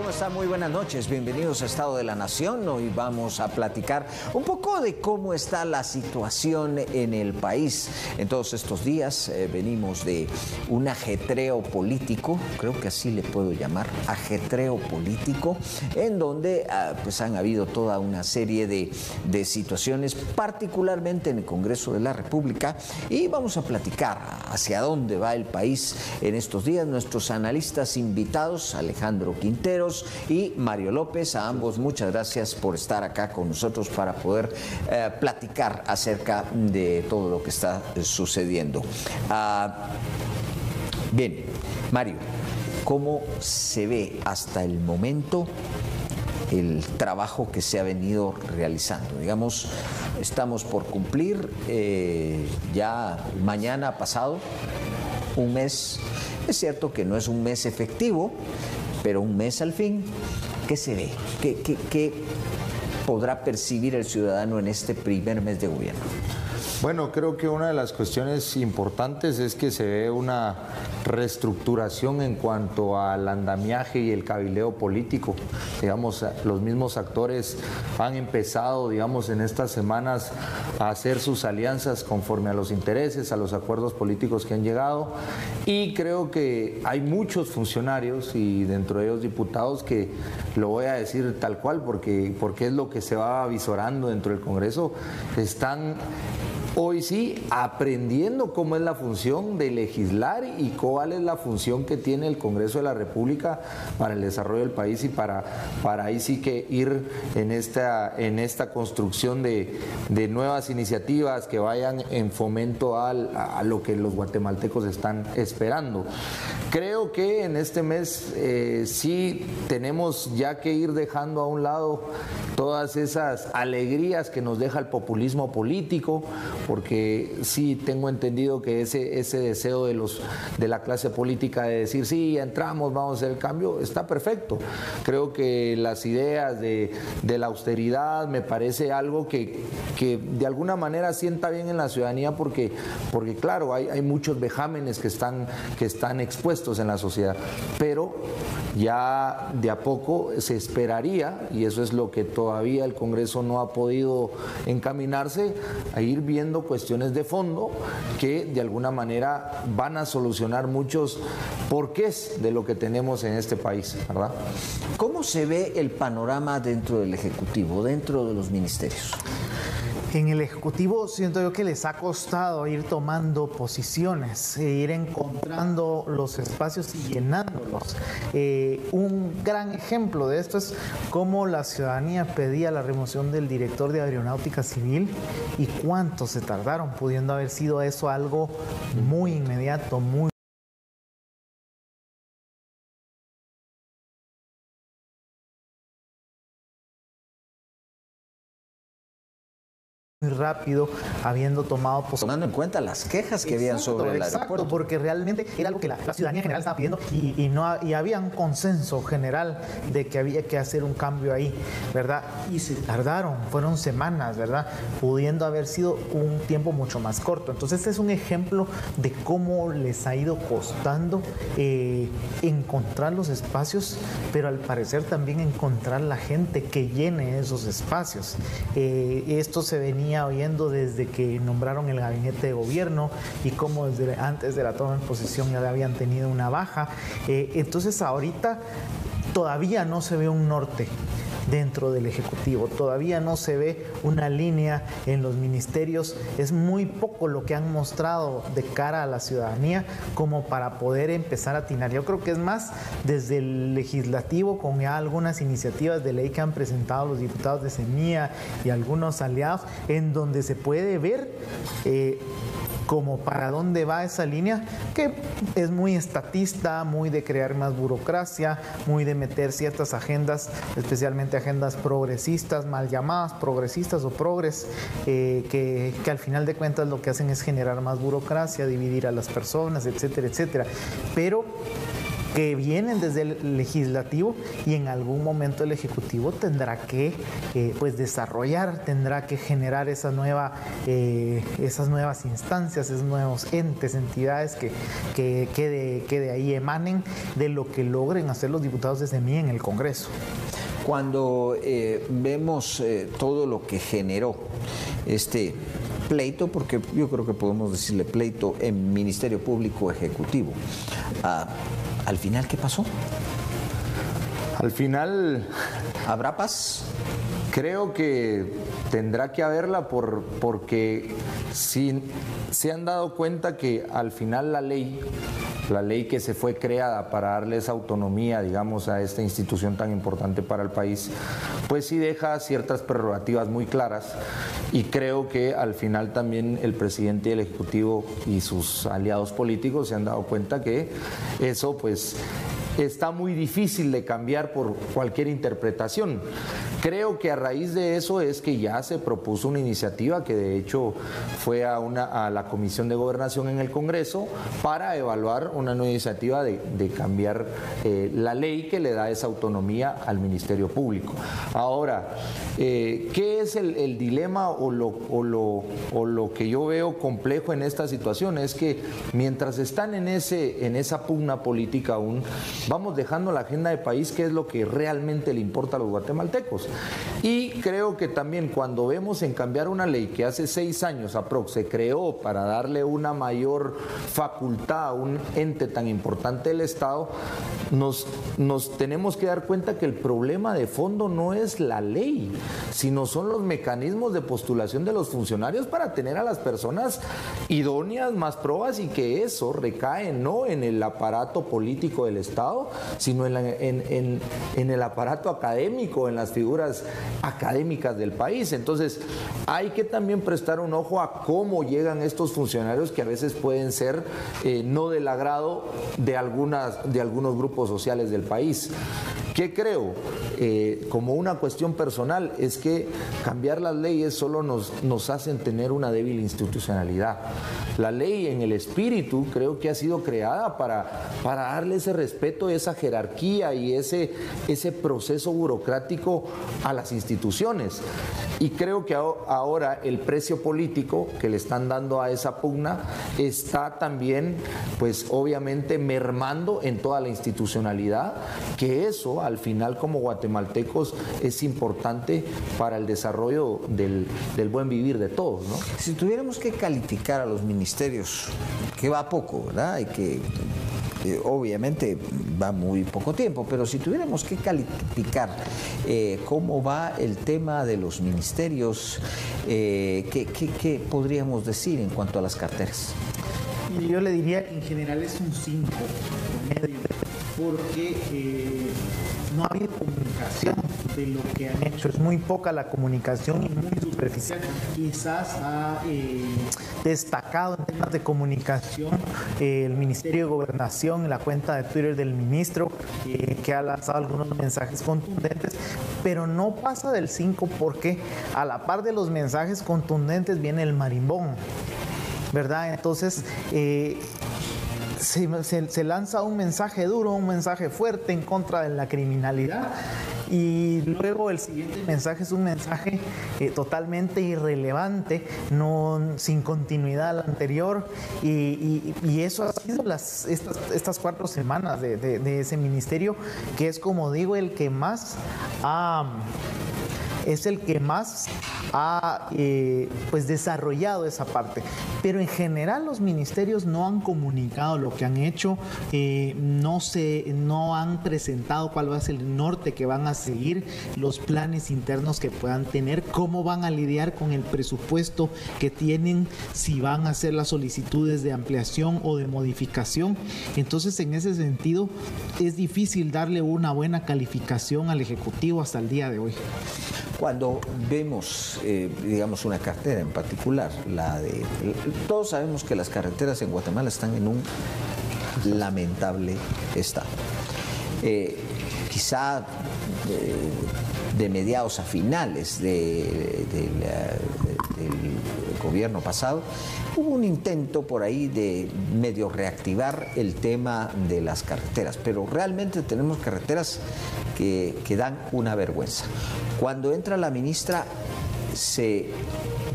¿Cómo están? Muy buenas noches, bienvenidos a Estado de la Nación. Hoy vamos a platicar un poco de cómo está la situación en el país. En todos estos días venimos de un ajetreo político, creo que así le puedo llamar, ajetreo político, en donde pues han habido toda una serie de situaciones, particularmente en el Congreso de la República, y vamos a platicar hacia dónde va el país en estos días. Nuestros analistas invitados, Alejandro Quinteros y Mario López, a ambos muchas gracias por estar acá con nosotros para poder platicar acerca de todo lo que está sucediendo. Bien, Mario, ¿cómo se ve hasta el momento el trabajo que se ha venido realizando? Digamos, estamos por cumplir ya mañana pasado un mes. Es cierto que no es un mes efectivo, pero un mes al fin. ¿Qué se ve? ¿Qué podrá percibir el ciudadano en este primer mes de gobierno? Bueno, creo que una de las cuestiones importantes es que se ve una reestructuración en cuanto al andamiaje y el cabildeo político. Digamos, los mismos actores han empezado, digamos, en estas semanas a hacer sus alianzas conforme a los intereses, a los acuerdos políticos que han llegado, y creo que hay muchos funcionarios y dentro de ellos diputados que, lo voy a decir tal cual porque es lo que se va avisorando dentro del Congreso, están hoy sí aprendiendo cómo es la función de legislar y cuál es la función que tiene el Congreso de la República para el desarrollo del país y para ahí sí que ir en esta construcción de nuevas iniciativas que vayan en fomento a lo que los guatemaltecos están esperando. Creo que en este mes sí tenemos ya que ir dejando a un lado todas esas alegrías que nos deja el populismo político, porque sí tengo entendido que ese deseo de la clase política de decir sí, entramos, vamos a hacer el cambio, está perfecto. Creo que las ideas de la austeridad me parece algo que de alguna manera sienta bien en la ciudadanía, porque claro, hay muchos vejámenes que están expuestos en la sociedad, pero ya de a poco se esperaría, y eso es lo que todavía el Congreso no ha podido encaminarse, a ir viendo cuestiones de fondo que de alguna manera van a solucionar muchos porqués de lo que tenemos en este país, ¿verdad? ¿Cómo se ve el panorama dentro del Ejecutivo, dentro de los ministerios? En el Ejecutivo siento yo que les ha costado ir tomando posiciones, ir encontrando los espacios y llenándolos. Un gran ejemplo de esto es cómo la ciudadanía pedía la remoción del director de Aeronáutica Civil y cuánto se tardaron, pudiendo haber sido eso algo muy inmediato, muy rápido, habiendo tomado tomando en cuenta las quejas que habían sobre el aeropuerto. Porque realmente era algo que la ciudadanía en general estaba pidiendo y había un consenso general de que había que hacer un cambio ahí, ¿verdad? Y se tardaron, fueron semanas, ¿verdad? Pudiendo haber sido un tiempo mucho más corto. Entonces este es un ejemplo de cómo les ha ido costando encontrar los espacios, pero al parecer también encontrar la gente que llene esos espacios. Esto se venía oyendo desde que nombraron el gabinete de gobierno y cómo desde antes de la toma en posesión ya habían tenido una baja. Entonces ahorita todavía no se ve un norte dentro del Ejecutivo, todavía no se ve una línea en los ministerios, es muy poco lo que han mostrado de cara a la ciudadanía como para poder empezar a atinar. Yo creo que es más desde el legislativo, con ya algunas iniciativas de ley que han presentado los diputados de Semilla y algunos aliados, en donde se puede ver como para dónde va esa línea, que es muy estatista, muy de crear más burocracia, muy de meter ciertas agendas, especialmente agendas progresistas, mal llamadas progresistas o progres, que al final de cuentas lo que hacen es generar más burocracia, dividir a las personas, etcétera, etcétera. Pero que vienen desde el legislativo, y en algún momento el ejecutivo tendrá que pues desarrollar, tendrá que generar esas nuevas instancias, esos nuevos entes, entidades que de ahí emanen de lo que logren hacer los diputados de SEMI en el Congreso. Cuando vemos todo lo que generó este pleito, porque yo creo que podemos decirle pleito en Ministerio Público Ejecutivo, al final, ¿qué pasó? Al final... ¿Habrá paz? Creo que tendrá que haberla porque si se han dado cuenta que al final la ley que se fue creada para darles autonomía, digamos, a esta institución tan importante para el país, pues sí deja ciertas prerrogativas muy claras, y creo que al final también el presidente del Ejecutivo y sus aliados políticos se han dado cuenta que eso pues está muy difícil de cambiar por cualquier interpretación. Creo que a raíz de eso es que ya se propuso una iniciativa que de hecho fue a la Comisión de Gobernación en el Congreso para evaluar una nueva iniciativa de cambiar la ley que le da esa autonomía al Ministerio Público. Ahora, ¿qué es el dilema o lo que yo veo complejo en esta situación? Es que mientras están en esa pugna política aún, vamos dejando la agenda de país, que es lo que realmente le importa a los guatemaltecos. Y creo que también cuando vemos en cambiar una ley que hace 6 años aprox se creó para darle una mayor facultad a un ente tan importante del Estado, nos tenemos que dar cuenta que el problema de fondo no es la ley, sino son los mecanismos de postulación de los funcionarios para tener a las personas idóneas, más probas, y que eso recae no en el aparato político del Estado, sino en el aparato académico, en las figuras académicas del país. Entonces hay que también prestar un ojo a cómo llegan estos funcionarios, que a veces pueden ser no del agrado de algunos grupos sociales del país. ¿Qué creo? Como una cuestión personal, es que cambiar las leyes solo nos hacen tener una débil institucionalidad. La ley en el espíritu creo que ha sido creada para darle ese respeto, esa jerarquía y ese proceso burocrático a las instituciones. Y creo que ahora el precio político que le están dando a esa pugna está también, pues obviamente, mermando en toda la institucionalidad, que eso al final como guatemaltecos es importante para el desarrollo del buen vivir de todos, ¿no? Si tuviéramos que calificar a los ministerios, que va poco, ¿verdad? Y que obviamente va muy poco tiempo, pero si tuviéramos que calificar cómo va el tema de los ministerios, ¿qué podríamos decir en cuanto a las carteras? Yo le diría que en general es un 5 medio, porque no ha habido comunicación de lo que han hecho. Es muy poca la comunicación y muy superficial. Quizás ha destacado en temas de comunicación el Ministerio de Gobernación, en la cuenta de Twitter del ministro, que ha lanzado algunos mensajes contundentes, pero no pasa del 5, porque a la par de los mensajes contundentes viene el marimbón, ¿verdad? Entonces se lanza un mensaje duro, un mensaje fuerte en contra de la criminalidad, y luego el siguiente mensaje es un mensaje totalmente irrelevante, sin continuidad al anterior, y eso ha sido estas 4 semanas de ese ministerio, que es, como digo, el que más ha pues desarrollado esa parte. Pero en general los ministerios no han comunicado lo que han hecho, no han presentado cuál va a ser el norte que van a seguir, los planes internos que puedan tener, cómo van a lidiar con el presupuesto que tienen, si van a hacer las solicitudes de ampliación o de modificación. Entonces, en ese sentido, es difícil darle una buena calificación al Ejecutivo hasta el día de hoy. Cuando vemos, digamos, una cartera en particular, todos sabemos que las carreteras en Guatemala están en un lamentable estado. Quizá de mediados a finales del gobierno pasado, hubo un intento por ahí de medio reactivar el tema de las carreteras, pero realmente tenemos carreteras que dan una vergüenza. Cuando entra la ministra, se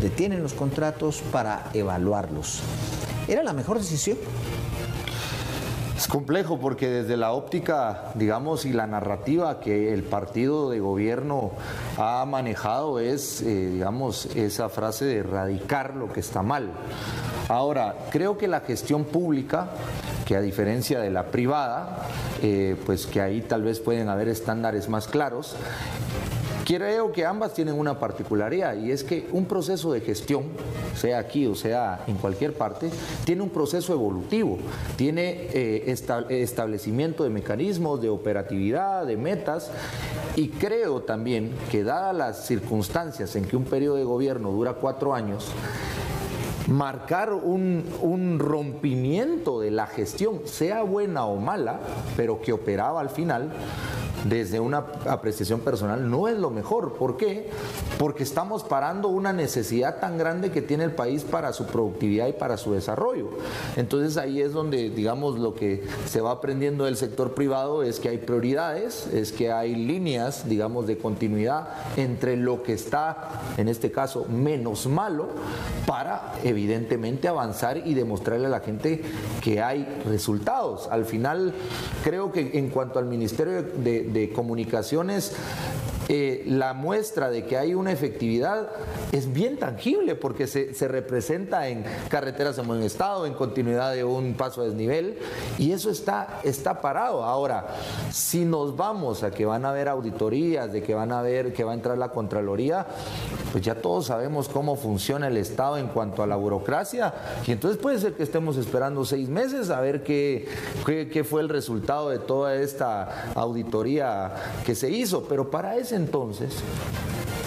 detienen los contratos para evaluarlos. ¿Era la mejor decisión? Es complejo porque desde la óptica, digamos, y la narrativa que el partido de gobierno ha manejado es, digamos, esa frase de erradicar lo que está mal. Ahora, creo que la gestión pública, que a diferencia de la privada, pues que ahí tal vez pueden haber estándares más claros, creo que ambas tienen una particularidad, y es que un proceso de gestión, sea aquí o sea en cualquier parte, tiene un proceso evolutivo, tiene establecimiento de mecanismos, de operatividad, de metas, y creo también que dadas las circunstancias en que un periodo de gobierno dura 4 años, marcar un rompimiento de la gestión, sea buena o mala, pero que operaba al final, desde una apreciación personal, no es lo mejor. ¿Por qué? Porque estamos parando una necesidad tan grande que tiene el país para su productividad y para su desarrollo. Entonces ahí es donde, digamos, lo que se va aprendiendo del sector privado es que hay prioridades, es que hay líneas, digamos, de continuidad entre lo que está, en este caso, menos malo, para evidentemente avanzar y demostrarle a la gente que hay resultados. Al final, creo que en cuanto al Ministerio de Comunicaciones, la muestra de que hay una efectividad es bien tangible, porque se representa en carreteras en buen estado, en continuidad de un paso a desnivel, y eso está parado. Ahora, si nos vamos a que van a haber auditorías, de que va a entrar la Contraloría, pues ya todos sabemos cómo funciona el Estado en cuanto a la burocracia, y entonces puede ser que estemos esperando 6 meses a ver qué fue el resultado de toda esta auditoría que se hizo. Pero para ese entonces,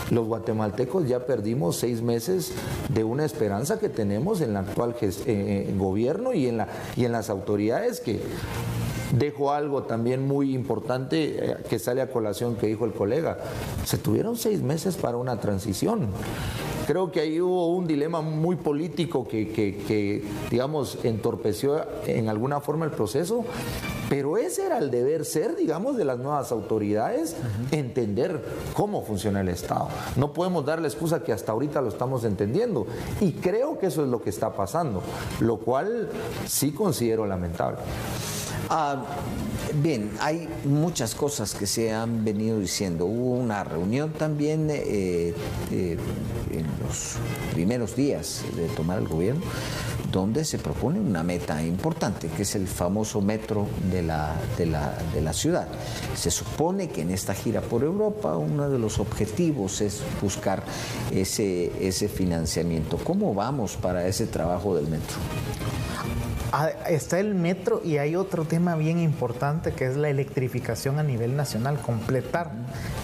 los guatemaltecos ya perdimos 6 meses de una esperanza que tenemos en el actual gobierno y en las autoridades, que dejo algo también muy importante que sale a colación, que dijo el colega. Se tuvieron 6 meses para una transición. Creo que ahí hubo un dilema muy político que digamos, entorpeció en alguna forma el proceso, pero ese era el deber ser, digamos, de las nuevas autoridades, entender cómo funciona el Estado. No podemos dar la excusa que hasta ahorita lo estamos entendiendo, y creo que eso es lo que está pasando, lo cual sí considero lamentable. Bien, hay muchas cosas que se han venido diciendo. Hubo una reunión también en los primeros días de tomar el gobierno, donde se propone una meta importante, que es el famoso metro de la ciudad. Se supone que en esta gira por Europa uno de los objetivos es buscar ese financiamiento. ¿Cómo vamos para ese trabajo del metro? Está el metro, y hay otro tema bien importante, que es la electrificación a nivel nacional, completar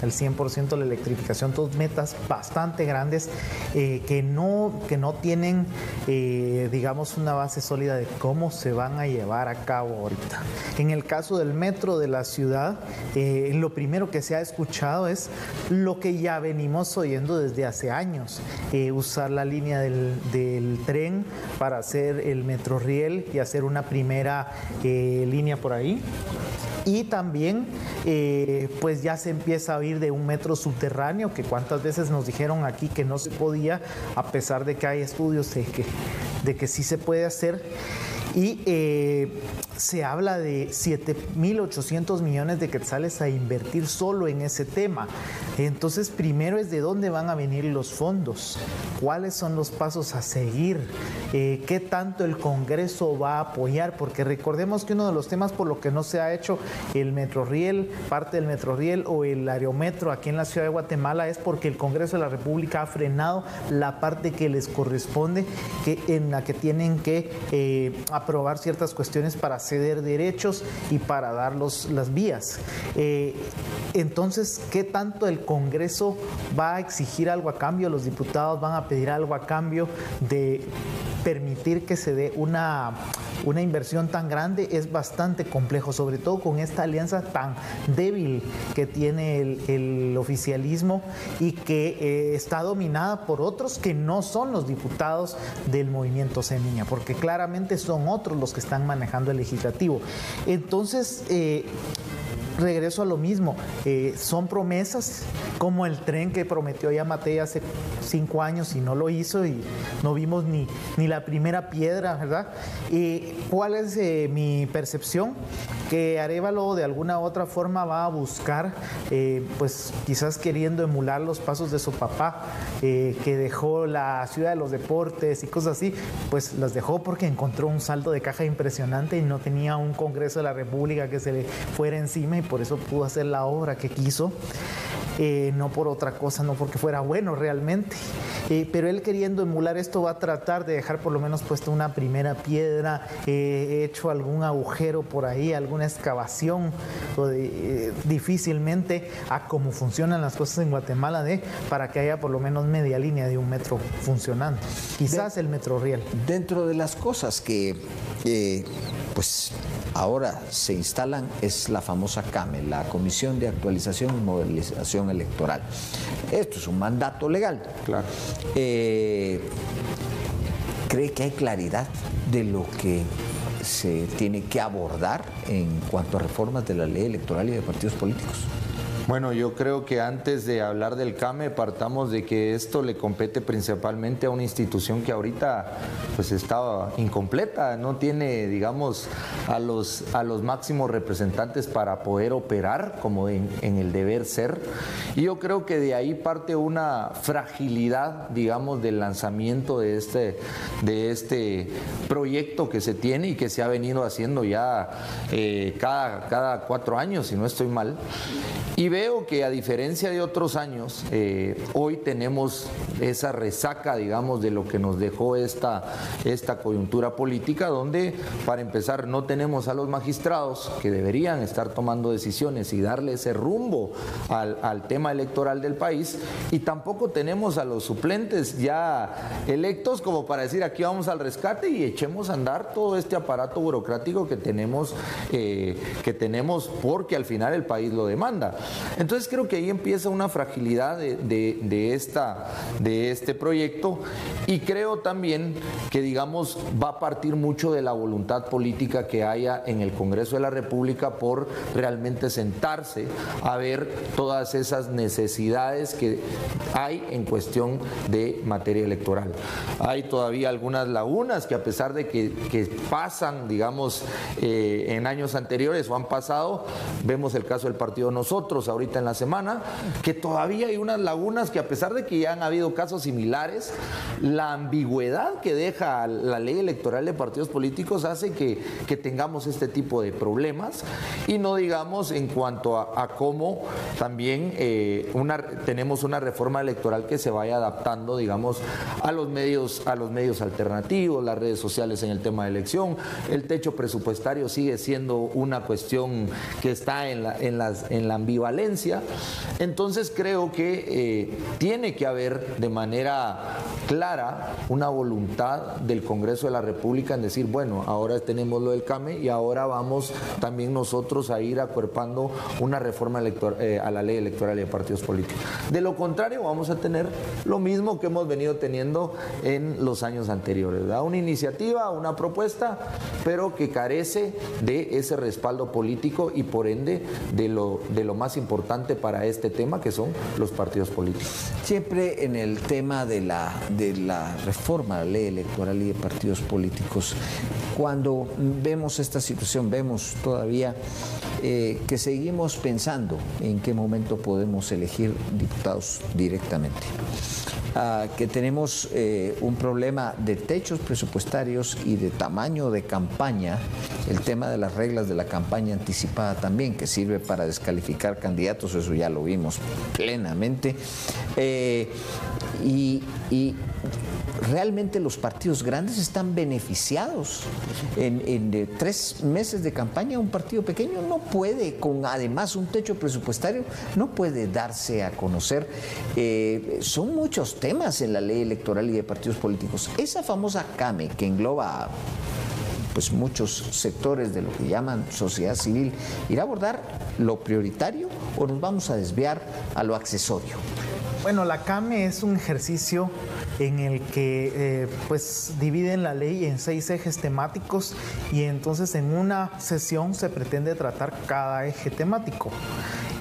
el 100% de la electrificación. 2 metas bastante grandes que no tienen, digamos, una base sólida de cómo se van a llevar a cabo ahorita. En el caso del metro de la ciudad, lo primero que se ha escuchado es lo que ya venimos oyendo desde hace años, usar la línea del tren para hacer el Metrorriel y hacer una primera línea por ahí. Y también pues ya se empieza a oír de un metro subterráneo, que cuántas veces nos dijeron aquí que no se podía, a pesar de que hay estudios de que sí se puede hacer. Y se habla de 7.800 millones de quetzales a invertir solo en ese tema. Entonces, primero es de dónde van a venir los fondos, cuáles son los pasos a seguir, qué tanto el Congreso va a apoyar, porque recordemos que uno de los temas por lo que no se ha hecho el Metrorriel, parte del Metrorriel o el Aerometro aquí en la ciudad de Guatemala, es porque el Congreso de la República ha frenado la parte que les corresponde, en la que tienen que aprobar ciertas cuestiones para ceder derechos y para dar las vías. Entonces, ¿qué tanto el Congreso va a exigir algo a cambio? Los diputados van a pedir algo a cambio de permitir que se dé una una inversión tan grande es bastante complejo, sobre todo con esta alianza tan débil que tiene el oficialismo y que está dominada por otros que no son los diputados del movimiento Semilla, porque claramente son otros los que están manejando el legislativo. Entonces, regreso a lo mismo, son promesas como el tren que prometió Yamatei hace 5 años y no lo hizo y no vimos ni la primera piedra, ¿verdad? ¿Cuál es mi percepción? Que Arévalo de alguna u otra forma va a buscar, pues quizás queriendo emular los pasos de su papá, que dejó la ciudad de los deportes y cosas así, pues las dejó porque encontró un saldo de caja impresionante y no tenía un Congreso de la República que se le fuera encima y por eso pudo hacer la obra que quiso. No por otra cosa, no porque fuera bueno realmente, pero él queriendo emular esto va a tratar de dejar por lo menos puesta una primera piedra, hecho algún agujero por ahí, alguna excavación, difícilmente a cómo funcionan las cosas en Guatemala, para que haya por lo menos media línea de un metro funcionando, quizás el metro riel. Dentro de las cosas que pues ahora se instalan es la famosa CAME, la Comisión de Actualización y Modelización Electoral. Esto es un mandato legal. Claro. ¿Cree que hay claridad de lo que se tiene que abordar en cuanto a reformas de la ley electoral y de partidos políticos? Bueno, yo creo que antes de hablar del CAME partamos de que esto le compete principalmente a una institución que ahorita pues está incompleta, no tiene, digamos, a los máximos representantes para poder operar como en el deber ser. Y yo creo que de ahí parte una fragilidad, digamos, del lanzamiento de este proyecto que se tiene y que se ha venido haciendo ya cada 4 años, si no estoy mal. Y veo que a diferencia de otros años, hoy tenemos esa resaca, digamos, de lo que nos dejó esta coyuntura política, donde, para empezar, no tenemos a los magistrados que deberían estar tomando decisiones y darle ese rumbo al tema electoral del país, y tampoco tenemos a los suplentes ya electos como para decir aquí vamos al rescate y echemos a andar todo este aparato burocrático que tenemos porque al final el país lo demanda. Entonces creo que ahí empieza una fragilidad de este proyecto, y creo también que, digamos, va a partir mucho de la voluntad política que haya en el Congreso de la República por realmente sentarse a ver todas esas necesidades que hay en cuestión de materia electoral. Hay todavía algunas lagunas que, a pesar de que pasan, digamos, en años anteriores o han pasado, vemos el caso del partido Nosotros ahorita en la semana, que todavía hay unas lagunas que, a pesar de que ya han habido casos similares, la ambigüedad que deja la ley electoral de partidos políticos hace que tengamos este tipo de problemas, y no digamos en cuanto a cómo también tenemos una reforma electoral que se vaya adaptando, digamos, a los medios alternativos, las redes sociales en el tema de elección. El techo presupuestario sigue siendo una cuestión que está en la ambivalencia. Entonces creo que tiene que haber de manera clara una voluntad del Congreso de la República en decir, bueno, ahora tenemos lo del CAME y ahora vamos también nosotros a ir acuerpando una reforma a la ley electoral y de partidos políticos. De lo contrario, vamos a tener lo mismo que hemos venido teniendo en los años anteriores, ¿verdad? Una iniciativa, una propuesta, pero que carece de ese respaldo político y, por ende, de lo más importante para este tema, que son los partidos políticos. Siempre en el tema de la reforma a la ley electoral y de partidos políticos, cuando vemos esta situación, vemos todavía que seguimos pensando en qué momento podemos elegir diputados directamente. Que tenemos un problema de techos presupuestarios y de tamaño de campaña, el tema de las reglas de la campaña anticipada también, que sirve para descalificar candidatos, eso ya lo vimos plenamente, y realmente los partidos grandes están beneficiados. En 3 meses de campaña un partido pequeño no puede, con además un techo presupuestario, no puede darse a conocer. Son muchos temas en la ley electoral y de partidos políticos. Esa famosa CAME, que engloba pues muchos sectores de lo que llaman sociedad civil. ¿Irá a abordar lo prioritario o nos vamos a desviar a lo accesorio? Bueno, la CAME es un ejercicio en el que pues dividen la ley en 6 ejes temáticos y entonces en una sesión se pretende tratar cada eje temático.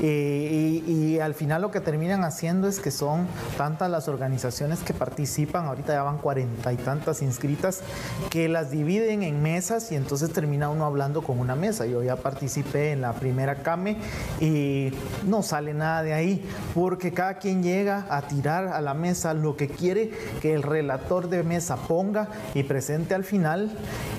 Y al final lo que terminan haciendo es que son tantas las organizaciones que participan, ahorita ya van 40 y tantas inscritas, que las dividen en mesas y entonces termina uno hablando con una mesa. Yo ya participé en la primera CAME y no sale nada de ahí, porque cada quien llega a tirar a la mesa lo que quiere que el relator de mesa ponga y presente al final,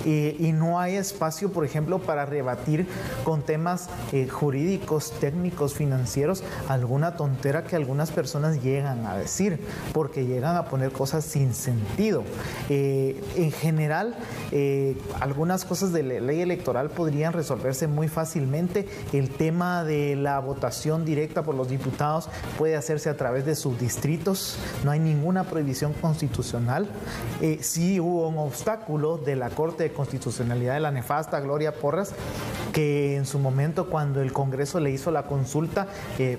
y no hay espacio, por ejemplo, para rebatir con temas jurídicos, técnicos, financieros, alguna tontera que algunas personas llegan a decir, porque llegan a poner cosas sin sentido. En general, algunas cosas de la ley electoral podrían resolverse muy fácilmente. El tema de la votación directa por los diputados puede hacerse a través de subdistritos, no hay ninguna prohibición constitucional. Sí hubo un obstáculo de la Corte de Constitucionalidad de la nefasta Gloria Porras, que en su momento, cuando el Congreso le hizo la consulta,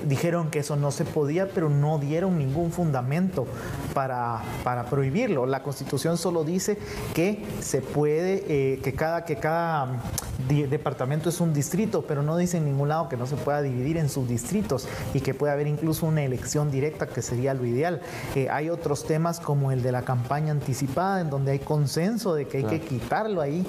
dijeron que eso no se podía, pero no dieron ningún fundamento para prohibirlo. La Constitución solo dice que se puede, que cada departamento es un distrito, pero no dice en ningún lado que no se pueda dividir en subdistritos y que puede haber incluso una elección directa, que sería lo ideal. Hay otros temas como el de la campaña anticipada, en donde hay consenso de que hay que quitarlo ahí.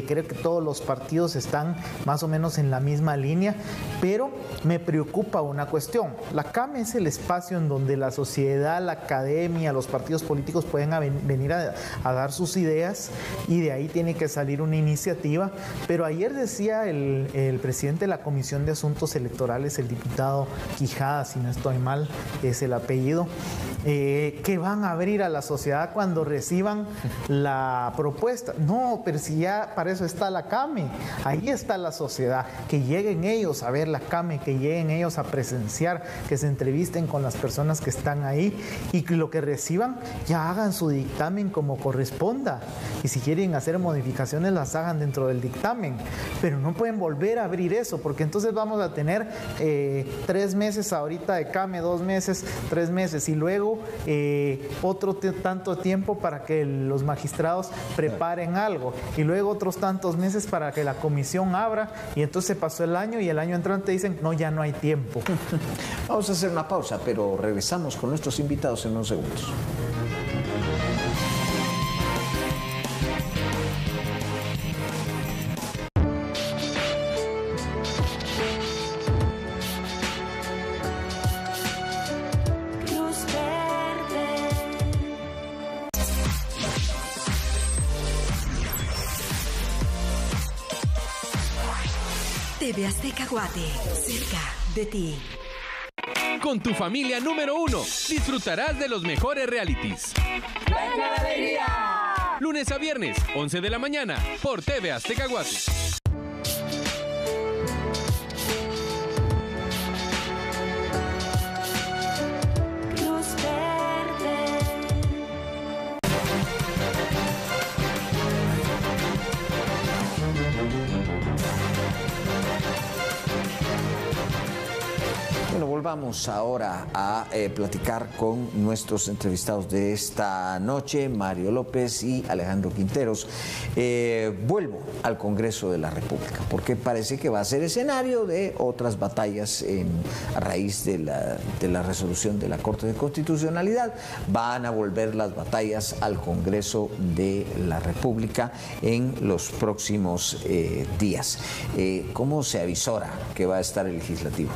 Creo que todos los partidos están más o menos en la misma línea, pero me preocupa una cuestión. La CAME es el espacio en donde la sociedad, la academia, los partidos políticos pueden venir a dar sus ideas, y de ahí tiene que salir una iniciativa. Pero ayer decía el presidente de la Comisión de Asuntos Electorales, el diputado Quijada, si no estoy mal es el apellido, que van a abrir a la sociedad cuando reciban la propuesta. No, pero si ya para eso está la CAME, ahí está la sociedad, que lleguen ellos a ver la CAME, que lleguen ellos a presenciar, que se entrevisten con las personas que están ahí, y que lo que reciban ya hagan su dictamen como corresponda, y si quieren hacer modificaciones las hagan dentro del dictamen, pero no pueden volver a abrir eso, porque entonces vamos a tener 3 meses ahorita de CAME, 2 meses, 3 meses, y luego otro tanto tiempo para que los magistrados preparen algo, y luego otros tantos meses para que la comisión abra, y entonces se pasó el año, y el año entrante dicen, no, ya no hay tiempo. Vamos a hacer una pausa, pero regresamos con nuestros invitados en unos segundos. TV Azteca Guate, cerca de ti. Con tu familia número 1, disfrutarás de los mejores realities. ¡Venga la alegría! Lunes a viernes, 11 de la mañana, por TV Azteca Guate. Bueno, volvamos ahora a platicar con nuestros entrevistados de esta noche, Mario López y Alejandro Quinteros. Vuelvo al Congreso de la República, porque parece que va a ser escenario de otras batallas a raíz de la resolución de la Corte de Constitucionalidad. Van a volver las batallas al Congreso de la República en los próximos días. ¿Cómo se avisora que va a estar el legislativo?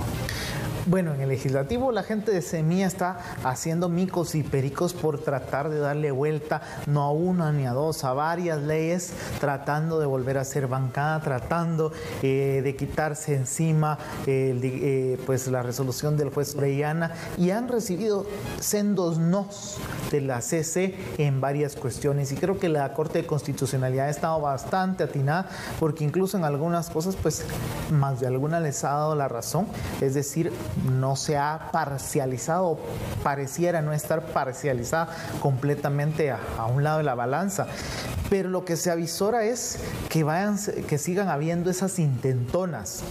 Bueno, en el legislativo la gente de Semilla está haciendo micos y pericos por tratar de darle vuelta, no a una ni a dos, a varias leyes, tratando de volver a ser bancada, tratando de quitarse encima pues la resolución del juez Orellana, y han recibido sendos nos de la CC en varias cuestiones, y creo que la Corte de Constitucionalidad ha estado bastante atinada, porque incluso en algunas cosas pues más de alguna les ha dado la razón, es decir, no se ha parcializado, pareciera no estar parcializada completamente a un lado de la balanza. pero lo que se avisora es que sigan habiendo esas intentonas.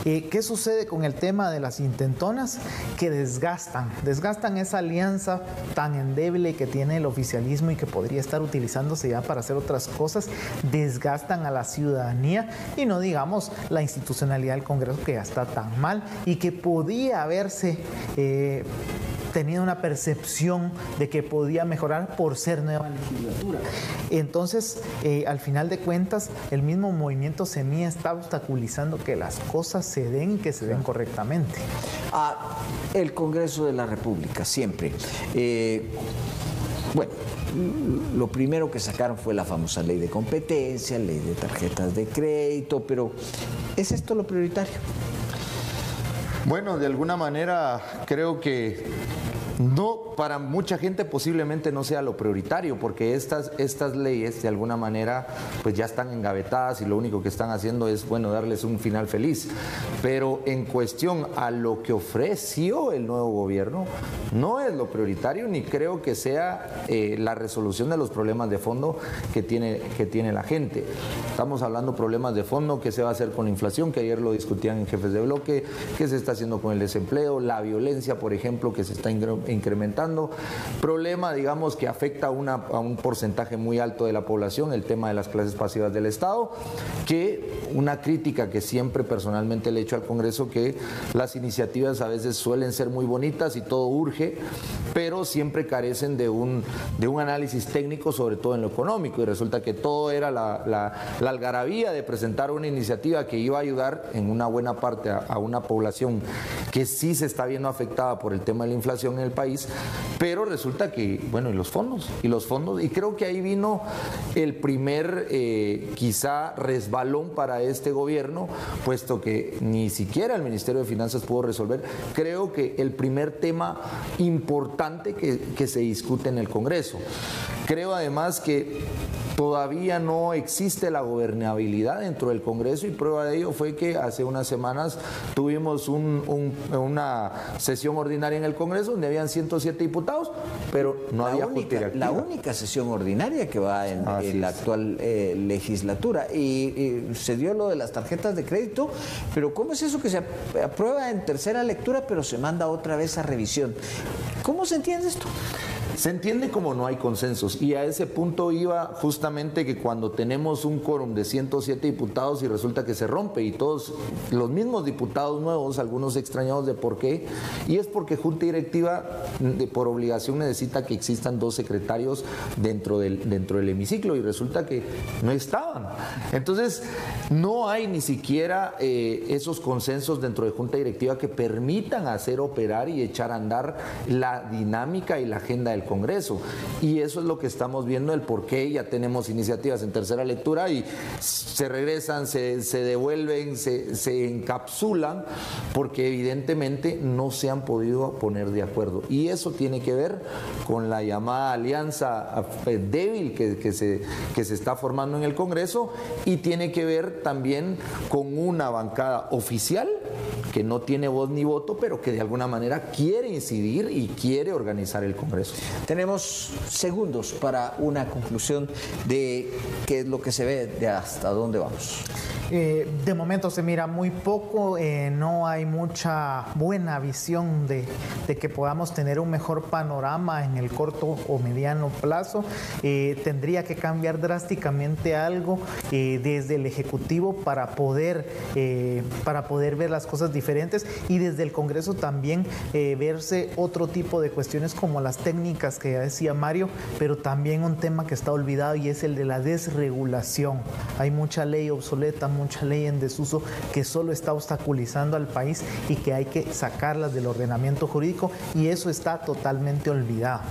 ¿Qué sucede con el tema de las intentonas? Que desgastan esa alianza tan endeble que tiene el oficialismo y que podría estar utilizándose ya para hacer otras cosas, desgastan a la ciudadanía y no digamos la institucionalidad del Congreso, que ya está tan mal y que podía haberse tenido una percepción de que podía mejorar por ser nueva legislatura. Entonces, al final de cuentas, el mismo movimiento Semilla está obstaculizando que las cosas se den y que se den correctamente. El Congreso de la República, siempre. Bueno, lo primero que sacaron fue la famosa ley de competencia, ley de tarjetas de crédito, pero ¿es esto lo prioritario? Bueno, de alguna manera creo que no, para mucha gente posiblemente no sea lo prioritario, porque estas leyes de alguna manera pues ya están engavetadas y lo único que están haciendo es, bueno, darles un final feliz. Pero en cuestión a lo que ofreció el nuevo gobierno, no es lo prioritario ni creo que sea la resolución de los problemas de fondo que tiene la gente. Estamos hablando de problemas de fondo, qué se va a hacer con la inflación, que ayer lo discutían en jefes de bloque, qué se está haciendo con el desempleo, la violencia, por ejemplo, que se está incrementando, problema, digamos, que afecta a un porcentaje muy alto de la población, el tema de las clases pasivas del Estado, que una crítica que siempre personalmente le he hecho al Congreso, que las iniciativas a veces suelen ser muy bonitas y todo urge, pero siempre carecen de un análisis técnico, sobre todo en lo económico, y resulta que todo era la algarabía de presentar una iniciativa que iba a ayudar en una buena parte a una población que sí se está viendo afectada por el tema de la inflación en el país, pero resulta que, bueno, y los fondos, y creo que ahí vino el primer quizá resbalón para este gobierno, puesto que ni siquiera el Ministerio de Finanzas pudo resolver, creo que el primer tema importante que se discute en el Congreso. Creo además que todavía no existe la gobernabilidad dentro del Congreso, y prueba de ello fue que hace unas semanas tuvimos una sesión ordinaria en el Congreso donde habían 107 diputados, pero no había junta directiva. La única sesión ordinaria que va en la actual legislatura, y se dio lo de las tarjetas de crédito, pero ¿cómo es eso que se aprueba en tercera lectura pero se manda otra vez a revisión? ¿Cómo se entiende esto? Se entiende como no hay consensos, y a ese punto iba justamente que cuando tenemos un quórum de 107 diputados y resulta que se rompe y todos los mismos diputados nuevos, algunos extrañados de por qué, y es porque junta directiva por obligación necesita que existan 2 secretarios dentro del hemiciclo, y resulta que no estaban. Entonces no hay ni siquiera esos consensos dentro de junta directiva que permitan hacer operar y echar a andar la dinámica y la agenda del Congreso, y eso es lo que estamos viendo, el por qué ya tenemos iniciativas en tercera lectura y se regresan, se devuelven, se encapsulan, porque evidentemente no se han podido poner de acuerdo, y eso tiene que ver con la llamada alianza débil que se está formando en el Congreso, y tiene que ver también con una bancada oficial que no tiene voz ni voto, pero que de alguna manera quiere incidir y quiere organizar el Congreso. Tenemos segundos para una conclusión de qué es lo que se ve, de hasta dónde vamos. De momento se mira muy poco, no hay mucha buena visión de que podamos tener un mejor panorama en el corto o mediano plazo. Tendría que cambiar drásticamente algo desde el Ejecutivo para poder ver las cosas diferentes, y desde el Congreso también verse otro tipo de cuestiones como las técnicas que ya decía Mario, pero también un tema que está olvidado, y es el de la desregulación. Hay mucha ley obsoleta, mucha ley en desuso que solo está obstaculizando al país y que hay que sacarlas del ordenamiento jurídico, y eso está totalmente olvidado.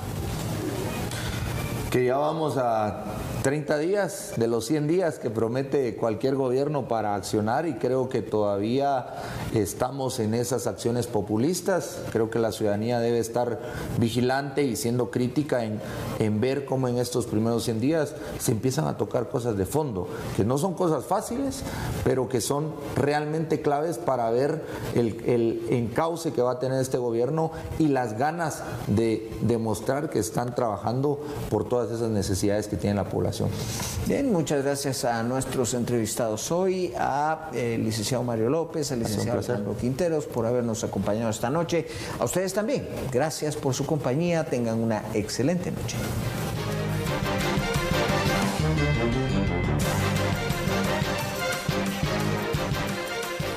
Que ya vamos a 30 días de los 100 días que promete cualquier gobierno para accionar, y creo que todavía estamos en esas acciones populistas. Creo que la ciudadanía debe estar vigilante y siendo crítica en ver cómo en estos primeros 100 días se empiezan a tocar cosas de fondo, que no son cosas fáciles, pero que son realmente claves para ver el encauce que va a tener este gobierno y las ganas de demostrar que están trabajando por todas esas necesidades que tiene la población. población. Bien, muchas gracias a nuestros entrevistados hoy, a licenciado Mario López, al licenciado Alejandro Quinteros por habernos acompañado esta noche. A ustedes también, gracias por su compañía, tengan una excelente noche.